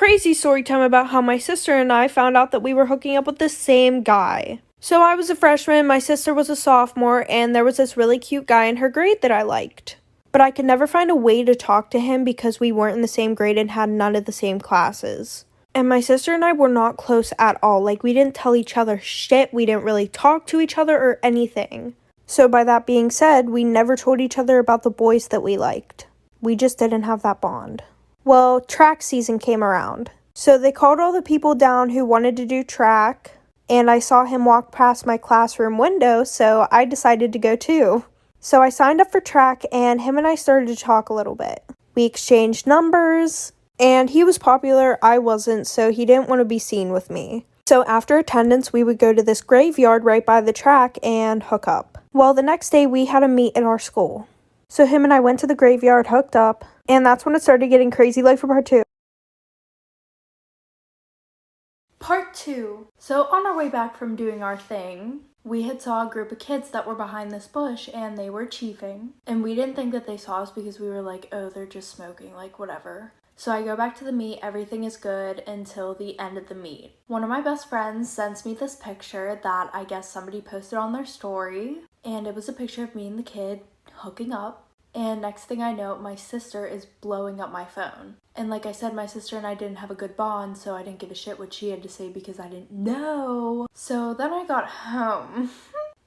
crazy story time about how my sister and I found out that we were hooking up with the same guy. So I was a freshman, my sister was a sophomore, and there was this really cute guy in her grade that I liked. But I could never find a way to talk to him because we weren't in the same grade and had none of the same classes. And my sister and I were not close at all. Like, we didn't tell each other shit, we didn't really talk to each other or anything. So by that being said, we never told each other about the boys that we liked. We just didn't have that bond. Well, track season came around. So they called all the people down who wanted to do track, and I saw him walk past my classroom window, so I decided to go too. So I signed up for track, and him and I started to talk a little bit. We exchanged numbers, and he was popular, I wasn't, so he didn't want to be seen with me. So after attendance, we would go to this graveyard right by the track and hook up. Well, the next day we had a meet at our school. So him and I went to the graveyard, hooked up, and that's when it started getting crazy, like for part 2. Part 2. So on our way back from doing our thing, we had saw a group of kids that were behind this bush and they were chiefing. And we didn't think that they saw us because we were like, oh, they're just smoking, like whatever. So I go back to the meet, everything is good until the end of the meet. One of my best friends sends me this picture that I guess somebody posted on their story. And it was a picture of me and the kid hooking up. And next thing I know, my sister is blowing up my phone. And like I said, my sister and I didn't have a good bond, so I didn't give a shit what she had to say because I didn't know. So then I got home.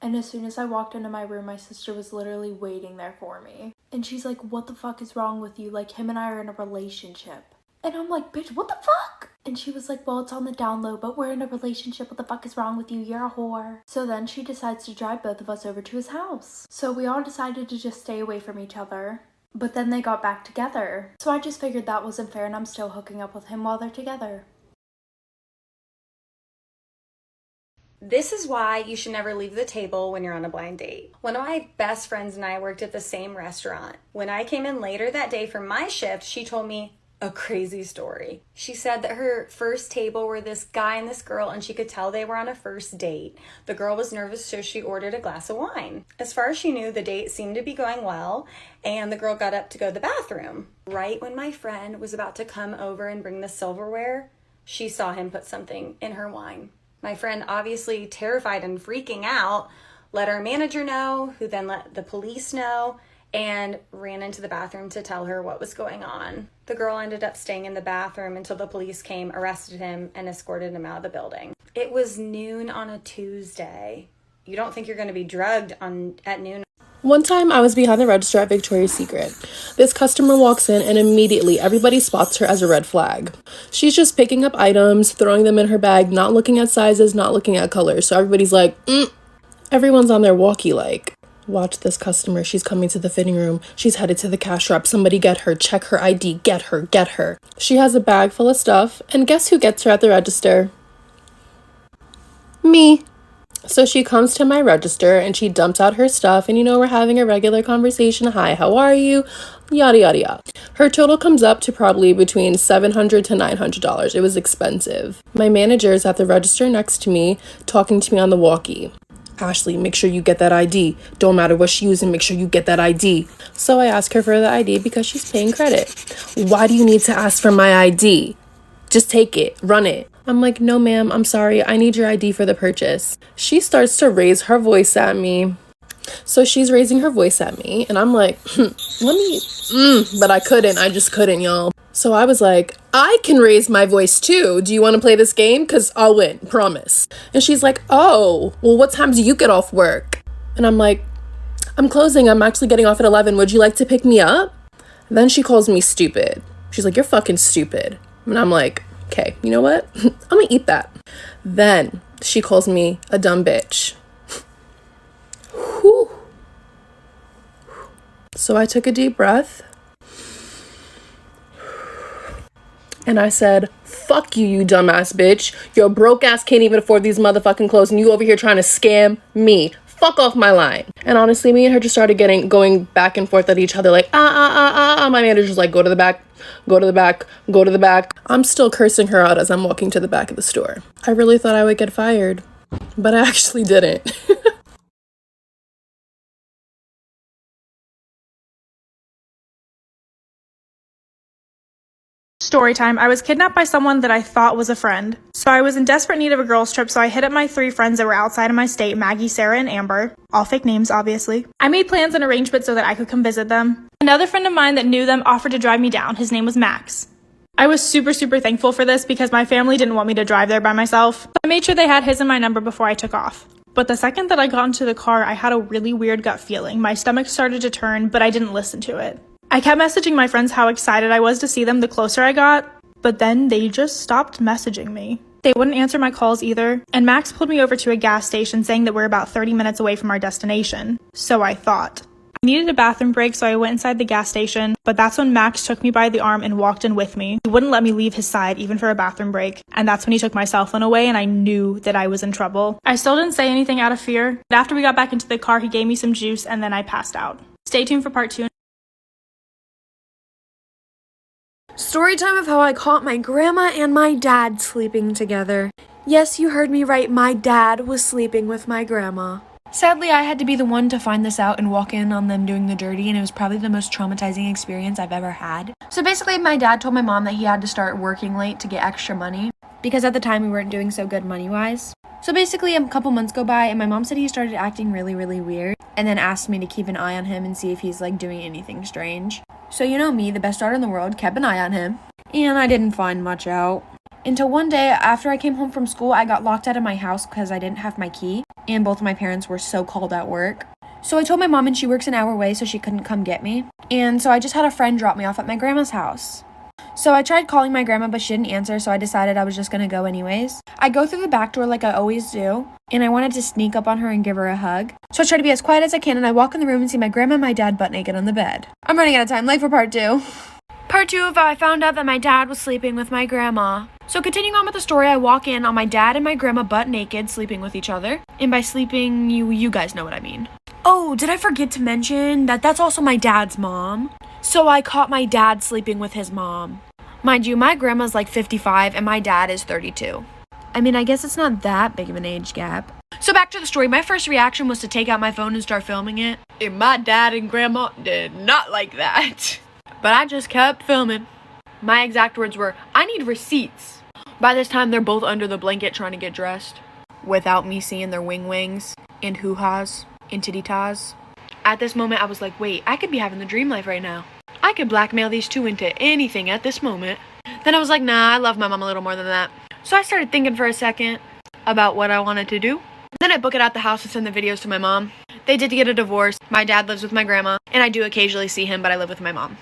And as soon as I walked into my room, my sister was literally waiting there for me. And she's like, what the fuck is wrong with you? Like, him and I are in a relationship. And I'm like, bitch, what the fuck? And she was like, well, it's on the down low, but we're in a relationship. What the fuck is wrong with you? You're a whore. So then she decides to drive both of us over to his house. So we all decided to just stay away from each other. But then they got back together. So I just figured that wasn't fair, and I'm still hooking up with him while they're together. This is why you should never leave the table when you're on a blind date. One of my best friends and I worked at the same restaurant. When I came in later that day for my shift, she told me a crazy story. She said that her first table were this guy and this girl, and she could tell they were on a first date. The girl was nervous, so she ordered a glass of wine. As far as she knew, the date seemed to be going well, and the girl got up to go to the bathroom. Right when my friend was about to come over and bring the silverware, she saw him put something in her wine. My friend, obviously terrified and freaking out, let our manager know, who then let the police know, and ran into the bathroom to tell her what was going on. The girl ended up staying in the bathroom until the police came, arrested him, and escorted him out of the building. It was noon on a Tuesday. You don't think you're going to be drugged at noon? One time I was behind the register at Victoria's Secret. This customer walks in and immediately everybody spots her as a red flag. She's just picking up items, throwing them in her bag, not looking at sizes, not looking at colors. So everybody's like, Everyone's on their walkie like, watch this customer. She's coming to the fitting room. She's headed to the cash wrap. Somebody get her. Check her ID. Get her. She has a bag full of stuff. And guess who gets her at the register? Me. So she comes to my register and she dumps out her stuff, and we're having a regular conversation. Hi, how are you? Yada, yada, yada. Her total comes up to probably between $700 to $900. It was expensive. My manager is at the register next to me, talking to me on the walkie. Ashley, make sure you get that ID. Don't matter what she's using, make sure you get that ID. So I ask her for the ID because she's paying credit. Why do you need to ask for my ID? Just take it, run it. I'm like, no, ma'am, I'm sorry. I need your ID for the purchase. She starts to raise her voice at me. So she's raising her voice at me, and I'm like, but I just couldn't, y'all. So I was like, I can raise my voice too. Do you want to play this game? Because I'll win, promise. And she's like, oh, well, what time do you get off work? And I'm like, I'm closing. I'm actually getting off at 11. Would you like to pick me up? And then she calls me stupid. She's like, you're fucking stupid. And I'm like, okay, you know what? I'm gonna eat that. Then she calls me a dumb bitch. Whew. So I took a deep breath. And I said, fuck you, you dumbass bitch. Your broke ass can't even afford these motherfucking clothes, and you over here trying to scam me. Fuck off my line. And honestly, me and her just started going back and forth at each other like, My manager's like, go to the back. I'm still cursing her out as I'm walking to the back of the store. I really thought I would get fired, but I actually didn't. Storytime. I was kidnapped by someone that I thought was a friend. So I was in desperate need of a girls trip, so I hit up my 3 friends that were outside of my state, Maggie, Sarah, and Amber. All fake names, obviously. I made plans and arrangements so that I could come visit them. Another friend of mine that knew them offered to drive me down. His name was Max. I was super thankful for this because my family didn't want me to drive there by myself. I made sure they had his and my number before I took off. But the second that I got into the car, I had a really weird gut feeling. My stomach started to turn, but I didn't listen to it. I kept messaging my friends how excited I was to see them the closer I got, but then they just stopped messaging me. They wouldn't answer my calls either, and Max pulled me over to a gas station saying that we're about 30 minutes away from our destination. So I thought. I needed a bathroom break, so I went inside the gas station, but that's when Max took me by the arm and walked in with me. He wouldn't let me leave his side, even for a bathroom break, and that's when he took my cell phone away and I knew that I was in trouble. I still didn't say anything out of fear, but after we got back into the car, he gave me some juice and then I passed out. Stay tuned for part 2. Story time of how I caught my grandma and my dad sleeping together. Yes, you heard me right, my dad was sleeping with my grandma. Sadly, I had to be the one to find this out and walk in on them doing the dirty, and it was probably the most traumatizing experience I've ever had. So basically, my dad told my mom that he had to start working late to get extra money, because at the time we weren't doing so good money-wise. So basically, a couple months go by, and my mom said he started acting really weird, and then asked me to keep an eye on him and see if he's, doing anything strange. So you know me, the best daughter in the world, kept an eye on him, and I didn't find much out. Until one day, after I came home from school, I got locked out of my house because I didn't have my key, and both of my parents were so called at work. So I told my mom, and she works an hour away, so she couldn't come get me. And so I just had a friend drop me off at my grandma's house. So I tried calling my grandma, but she didn't answer, so I decided I was just gonna go anyways. I go through the back door like I always do, and I wanted to sneak up on her and give her a hug. So I try to be as quiet as I can, and I walk in the room and see my grandma and my dad butt naked on the bed. I'm running out of time. Late for part 2. Part 2 of how I found out that my dad was sleeping with my grandma. So continuing on with the story, I walk in on my dad and my grandma butt naked sleeping with each other. And by sleeping, you guys know what I mean. Oh, did I forget to mention that that's also my dad's mom? So I caught my dad sleeping with his mom. Mind you, my grandma's 55 and my dad is 32. I mean, I guess it's not that big of an age gap. So back to the story, my first reaction was to take out my phone and start filming it. And my dad and grandma did not like that. But I just kept filming. My exact words were, I need receipts. By this time, they're both under the blanket trying to get dressed, without me seeing their wings and hoo-has and titty-tas. At this moment, I was like, wait, I could be having the dream life right now. I could blackmail these two into anything at this moment. Then I was like, nah, I love my mom a little more than that. So I started thinking for a second about what I wanted to do. Then I book it out the house and send the videos to my mom. They did get a divorce. My dad lives with my grandma, and I do occasionally see him, but I live with my mom.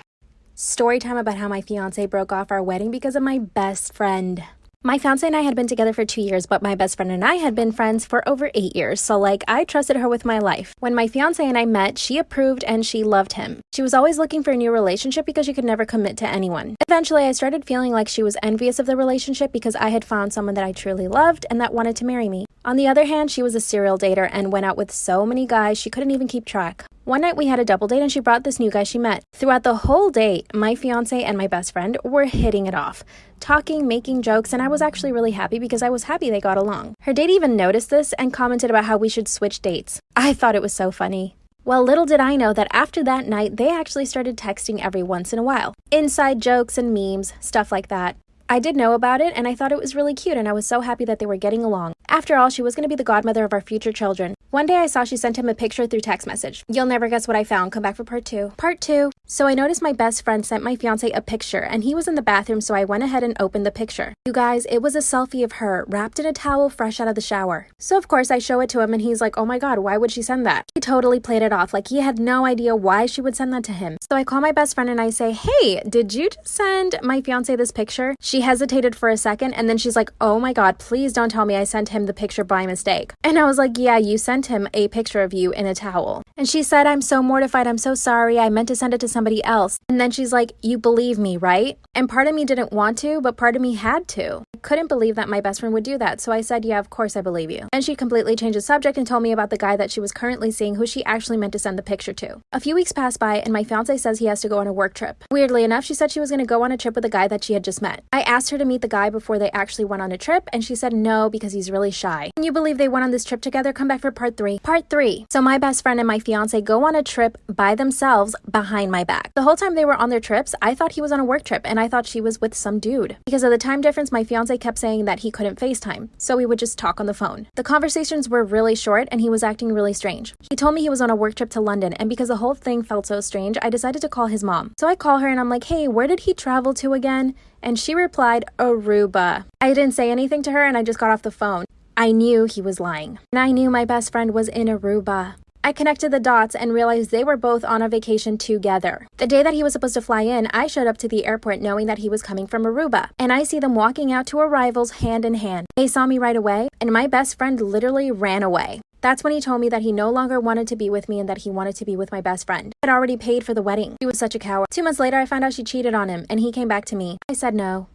Story time about how my fiance broke off our wedding because of my best friend. My fiance and I had been together for 2 years, but my best friend and I had been friends for over 8 years. So I trusted her with my life. When my fiance and I met, she approved and she loved him. She was always looking for a new relationship because she could never commit to anyone. Eventually, I started feeling like she was envious of the relationship because I had found someone that I truly loved and that wanted to marry me. On the other hand, she was a serial dater and went out with so many guys she couldn't even keep track. One night we had a double date and she brought this new guy she met. Throughout the whole date, my fiance and my best friend were hitting it off, talking, making jokes, and I was actually really happy because I was happy they got along. Her date even noticed this and commented about how we should switch dates. I thought it was so funny. Well, little did I know that after that night, they actually started texting every once in a while. Inside jokes and memes, stuff like that. I did know about it and I thought it was really cute and I was so happy that they were getting along. After all, she was going to be the godmother of our future children. One day I saw she sent him a picture through text message. You'll never guess what I found. Come back for part 2. Part 2. So I noticed my best friend sent my fiance a picture and he was in the bathroom, so I went ahead and opened the picture. You guys, it was a selfie of her wrapped in a towel fresh out of the shower. So of course I show it to him and he's like, oh my god, why would she send that? He totally played it off like he had no idea why she would send that to him. So I call my best friend and I say, hey, did you just send my fiance this picture? She hesitated for a second and then she's like, oh my god, please don't tell me I sent him the picture by mistake. And I was like, yeah, you sent him a picture of you in a towel. And she said, I'm so mortified, I'm so sorry, I meant to send it to somebody else. And then she's like, you believe me, right? And part of me didn't want to, but part of me had to. I couldn't believe that my best friend would do that, so I said, yeah, of course I believe you. And she completely changed the subject and told me about the guy that she was currently seeing who she actually meant to send the picture to. A few weeks passed by and my fiance says he has to go on a work trip. Weirdly enough, she said she was going to go on a trip with a guy that she had just met. I asked her to meet the guy before they actually went on a trip and she said no because he's really shy. Can you believe they went on this trip together? Come back for part 3. Part 3. So my best friend and my fiance go on a trip by themselves behind my back. The whole time they were on their trips, I thought he was on a work trip and I thought she was with some dude. Because of the time difference, my fiance kept saying that he couldn't FaceTime, so we would just talk on the phone. The conversations were really short and he was acting really strange. He told me he was on a work trip to London, and because the whole thing felt so strange, I decided to call his mom. So I call her and I'm like, hey, where did he travel to again? And she replied, Aruba. I didn't say anything to her and I just got off the phone. I knew he was lying. And I knew my best friend was in Aruba. I connected the dots and realized they were both on a vacation together. The day that he was supposed to fly in, I showed up to the airport knowing that he was coming from Aruba. And I see them walking out to arrivals hand in hand. They saw me right away, and my best friend literally ran away. That's when he told me that he no longer wanted to be with me and that he wanted to be with my best friend. I had already paid for the wedding. He was such a coward. 2 months later, I found out she cheated on him, and he came back to me. I said no.